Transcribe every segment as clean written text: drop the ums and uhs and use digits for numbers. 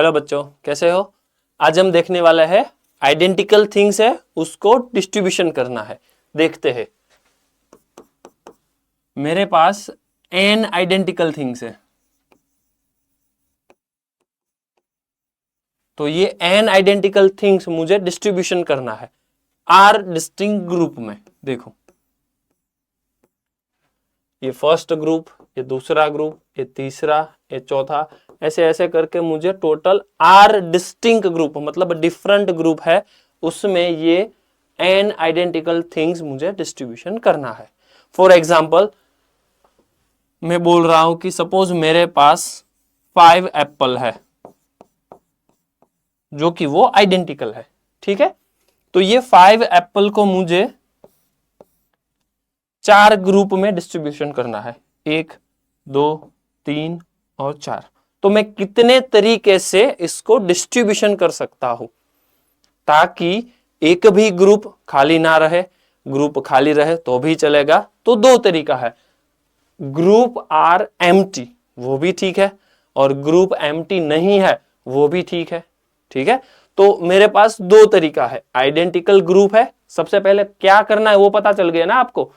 Hello बच्चों, कैसे हो। आज हम देखने वाला है आइडेंटिकल थिंग्स है उसको डिस्ट्रीब्यूशन करना है। देखते हैं, मेरे पास n आइडेंटिकल थिंग्स है, तो ये n आइडेंटिकल थिंग्स मुझे डिस्ट्रीब्यूशन करना है r डिस्टिंक्ट ग्रुप में। देखो, ये फर्स्ट ग्रुप, ये दूसरा ग्रुप, ये तीसरा, ये चौथा, ऐसे ऐसे करके मुझे टोटल r डिस्टिंक्ट ग्रुप मतलब डिफरेंट ग्रुप है, उसमें ये n आइडेंटिकल थिंग्स मुझे डिस्ट्रीब्यूशन करना है। फॉर एग्जाम्पल, मैं बोल रहा हूं कि सपोज मेरे पास 5 एप्पल है जो कि वो आइडेंटिकल है, ठीक है। तो ये 5 एप्पल को मुझे 4 ग्रुप में डिस्ट्रीब्यूशन करना है, 1, 2, 3 और 4। तो मैं कितने तरीके से इसको डिस्ट्रीब्यूशन कर सकता हूं ताकि एक भी ग्रुप खाली ना रहे, ग्रुप खाली रहे तो भी चलेगा। तो दो तरीका है, ग्रुप आर एम्प्टी वो भी ठीक है और ग्रुप एम्प्टी नहीं है वो भी ठीक है, ठीक है। तो मेरे पास दो तरीका है, आइडेंटिकल ग्रुप है। सबसे पहले क्या करना है वो पता चल गया ना आपको,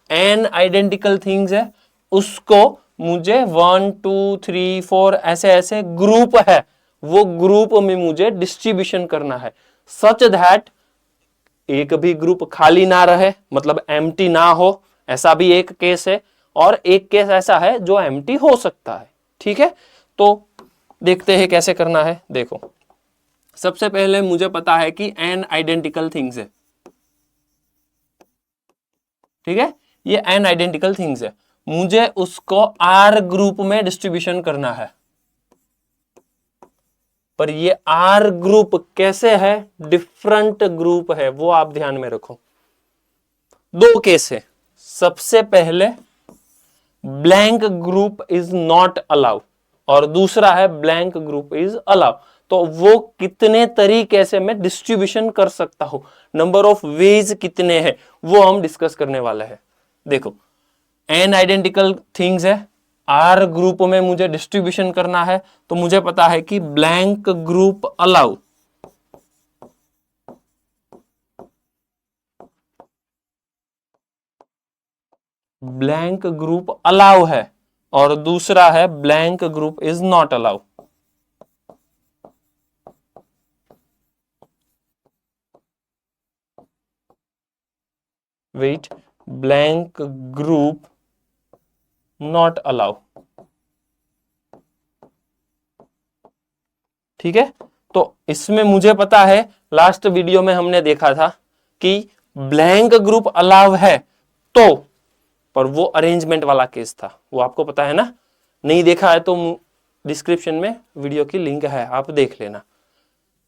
n आइडेंटिकल थिंग्स है उसको मुझे 1 2 3 4 ऐसे ऐसे ग्रुप है, वो ग्रुप में मुझे डिस्ट्रीब्यूशन करना है सच दैट एक भी ग्रुप खाली ना रहे, मतलब एम्प्टी ना हो। ऐसा भी एक केस है और एक केस ऐसा है जो एम्प्टी हो सकता है, ठीक है। तो देखते हैं कैसे करना है। देखो, सबसे पहले मुझे पता है कि n आइडेंटिकल थिंग्स है, ठीक है। ये n आइडेंटिकल थिंग्स है, मुझे उसको r ग्रुप में डिस्ट्रीब्यूशन करना है। पर ये r ग्रुप कैसे है, डिफरेंट ग्रुप है, वो आप ध्यान में रखो। दो केस है, सबसे पहले blank group is not allow और दूसरा है ब्लैंक ग्रुप इज अलाउ। तो वो कितने तरीके से मैं डिस्ट्रीब्यूशन कर सकता हूं, नंबर ऑफ वेज कितने हैं, वो हम डिस्कस करने वाले हैं। देखो, n आइडेंटिकल थिंग्स है, r ग्रुप में मुझे डिस्ट्रीब्यूशन करना है, तो मुझे पता है कि blank group allow, blank group allow है और दूसरा है blank group is not allow. Wait, blank group not allow, ठीक है। तो इसमें मुझे पता है, लास्ट वीडियो में हमने देखा था कि ब्लैंक ग्रुप अलाउ है, तो पर वो अरेंजमेंट वाला केस था, वो आपको पता है ना। नहीं देखा है तो डिस्क्रिप्शन में वीडियो की लिंक है, आप देख लेना।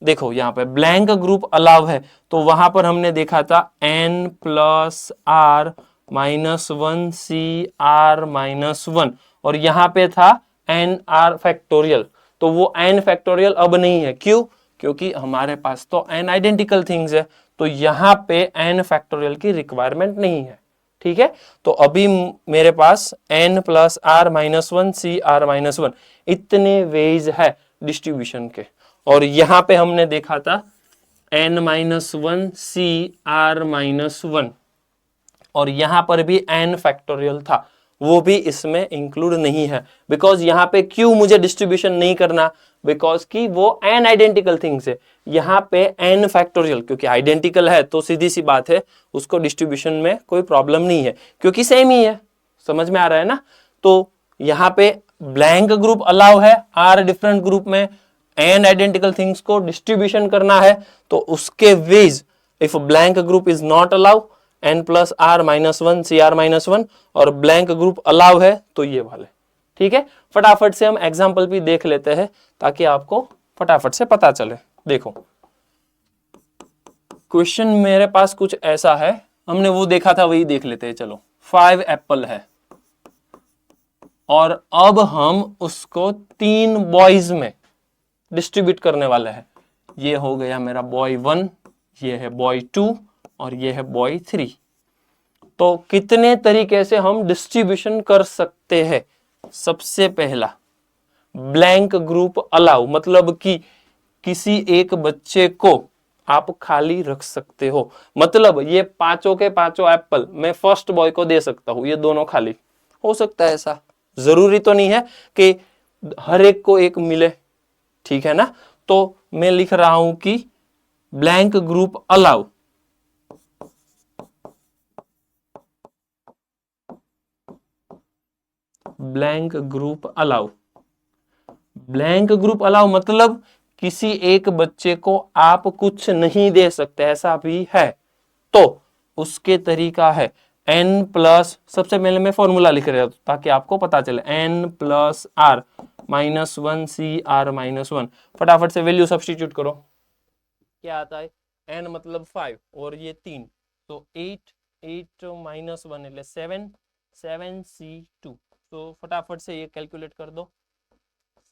देखो, यहां पे ब्लैंक ग्रुप अलाउ है, तो वहां पर हमने देखा था n plus r minus 1 C r minus 1 और यहां पे था n आर फैक्टोरियल। तो वो n फैक्टोरियल अब नहीं है, क्यों? क्योंकि हमारे पास तो n आइडेंटिकल थिंग्स है, तो यहां पे n फैक्टोरियल की रिक्वायरमेंट नहीं है, ठीक है। तो अभी मेरे पास n plus r minus 1 C r minus 1 इतने वेज है डिस्ट्रीब्यूशन के। और यहां पे हमने देखा था n minus 1 C r minus 1 और यहां पर भी n फैक्टोरियल था, वो भी इसमें इंक्लूड नहीं है। बिकॉज यहां पे क्यों मुझे डिस्ट्रीब्यूशन नहीं करना, बिकॉज कि वो n आइडेंटिकल थिंग्स है, यहां पे n फैक्टोरियल क्योंकि आइडेंटिकल है तो सीधी सी बात है उसको डिस्ट्रीब्यूशन में कोई प्रॉब्लम नहीं है क्योंकि सेम ही है। समझ में आ रहा है ना। तो यहां पे ब्लैंक ग्रुप अलाउ है, r डिफरेंट ग्रुप में n आइडेंटिकल थिंग्स को डिस्ट्रीब्यूशन करना है, तो उसके ways if blank group is not allow n plus r minus 1 C r minus 1 और ब्लैंक ग्रुप अलाउ है तो ये वाले, ठीक है। फटाफट से हम एग्जाम्पल भी देख लेते हैं ताकि आपको फटाफट से पता चले। देखो, क्वेश्चन मेरे पास कुछ ऐसा है, हमने वो देखा था वही देख लेते हैं। चलो, 5 एप्पल है और अब हम उसको 3 बॉयज में डिस्ट्रीब्यूट करने वाले हैं। ये हो गया मेरा बॉय 1, ये है बॉय 2 और ये है बॉय 3। तो कितने तरीके से हम डिस्ट्रीब्यूशन कर सकते हैं? सबसे पहला, ब्लैंक ग्रुप अलाउ मतलब कि किसी एक बच्चे को आप खाली रख सकते हो। मतलब ये पांचों के पांचों एप्पल मैं फर्स्ट बॉय को दे सकता हूं, ये दोनों खाली हो सकता है। ऐसा जरूरी तो नहीं है कि हर एक को एक मिले, ठीक है ना। तो मैं लिख रहा हूं कि blank group allow, blank group allow, blank group allow मतलब किसी एक बच्चे को आप कुछ नहीं दे सकते, ऐसा भी है। तो उसके तरीका है n प्लस, सबसे पहले मैं फॉर्मूला लिख रहा हूं ताकि आपको पता चले, n plus r minus one C r minus one. फटाफट से वैल्यू सब्स्टिट्यूट करो, क्या आता है, n मतलब 5 और ये 3, तो 8, 8 माइनस 1 એટલે 7, 7c2। तो फटाफट से ये कैलकुलेट कर दो,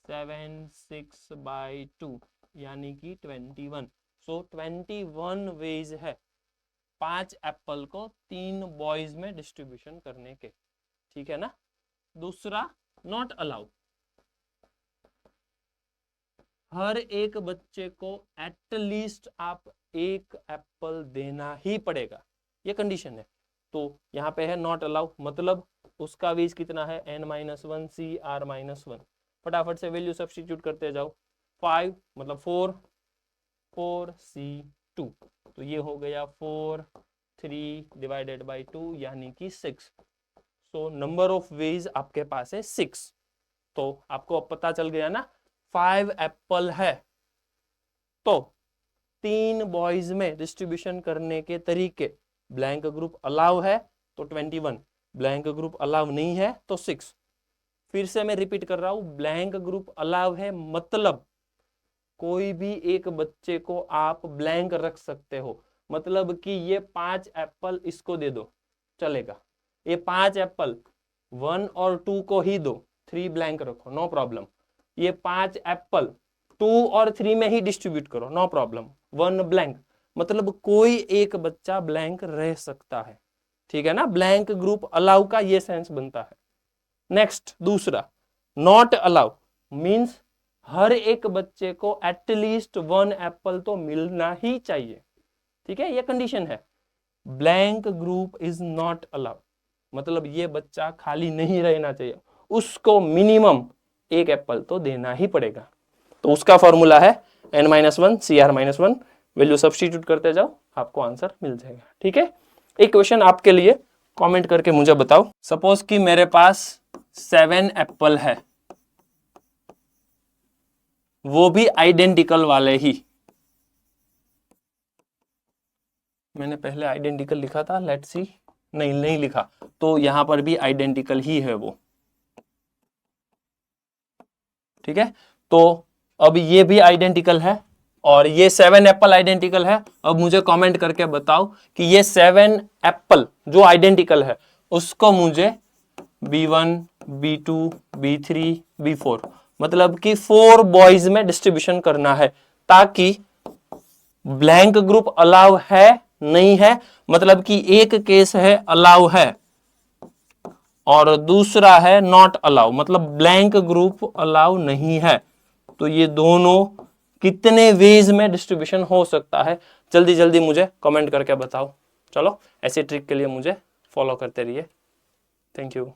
7/6 यानी कि 21। सो 21 वेज है 5 एप्पल को 3 बॉयज में डिस्ट्रीब्यूशन करने के, ठीक है ना। दूसरा, नॉट अलाउ, हर एक बच्चे को एटलीस्ट आप एक एप्पल देना ही पड़ेगा, ये कंडीशन है। तो यहाँ पे है नॉट अलाउ मतलब उसका वेज कितना है, n-1 सी आर -1। फटाफट से वैल्यू सब्स्टिट्यूट करते जाओ, 5 मतलब 4, 4c2, तो ये हो गया 4, 3 डिवाइडेड बाई 2 यानी कि 6। सो नंबर ऑफ वेज आपके पास है 6। तो आपको अब पता चल गया ना, 5 एप्पल है तो 3 बॉयज में डिस्ट्रीब्यूशन करने के तरीके। ब्लैंक ग्रुप अलाउ है तो 21, ब्लैंक ग्रुप अलाउ नहीं है तो 6। फिर से मैं रिपीट कर रहा हूं, ब्लैंक ग्रुप अलाउ है मतलब कोई भी एक बच्चे को आप ब्लैंक रख सकते हो। मतलब कि ये 5 एप्पल इसको दे दो चलेगा, ये 5 एप्पल 1 और 2 को ही दो, 3 ब्लैंक रखो नो प्रॉब्लम। ये 5 एप्पल 2 और 3 में ही डिस्ट्रीब्यूट करो नो प्रॉब्लम, 1 ब्लैंक। मतलब कोई एक बच्चा ब्लैंक रह सकता है, ठीक है ना। ब्लैंक ग्रुप अलाउ का ये सेंस बनता है। नेक्स्ट दूसरा, नॉट अलाउ मींस हर एक बच्चे को एटलीस्ट 1 एप्पल तो मिलना ही चाहिए, ठीक है, ये कंडीशन है। Blank group is not allowed मतलब ये बच्चा खाली नहीं रहना चाहिए, उसको मिनिमम एक एप्पल तो देना ही पड़ेगा। तो उसका फॉर्मूला है n-1 cr-1, वैल्यू सब्स्टिट्यूट करते जाओ आपको आंसर मिल जाएगा, ठीक है। एक क्वेश्चन आपके लिए, कमेंट करके मुझे बताओ, सपोज कि मेरे पास 7 एप्पल है, वो भी आइडेंटिकल वाले ही, मैंने पहले आइडेंटिकल लिखा था, लेट्स सी, नहीं लिखा, तो यहां पर भी आइडेंटिकल ही है वो, ठीक है। तो अब ये भी आइडेंटिकल है और ये 7 एप्पल आइडेंटिकल है। अब मुझे कमेंट करके बताओ कि ये 7 एप्पल जो आइडेंटिकल है उसको मुझे B1, B2, B3, B4 मतलब कि 4 बॉयज में डिस्ट्रीब्यूशन करना है, ताकि ब्लैंक ग्रुप अलाउ है नहीं है, मतलब कि एक केस है अलाउ है और दूसरा है नॉट अलाउ मतलब ब्लैंक ग्रुप अलाउ नहीं है। तो ये दोनों कितने वेज में डिस्ट्रीब्यूशन हो सकता है, जल्दी जल्दी मुझे कमेंट करके बताओ। चलो ऐसी ट्रिक के लिए मुझे फॉलो करते रहिए। Thank you.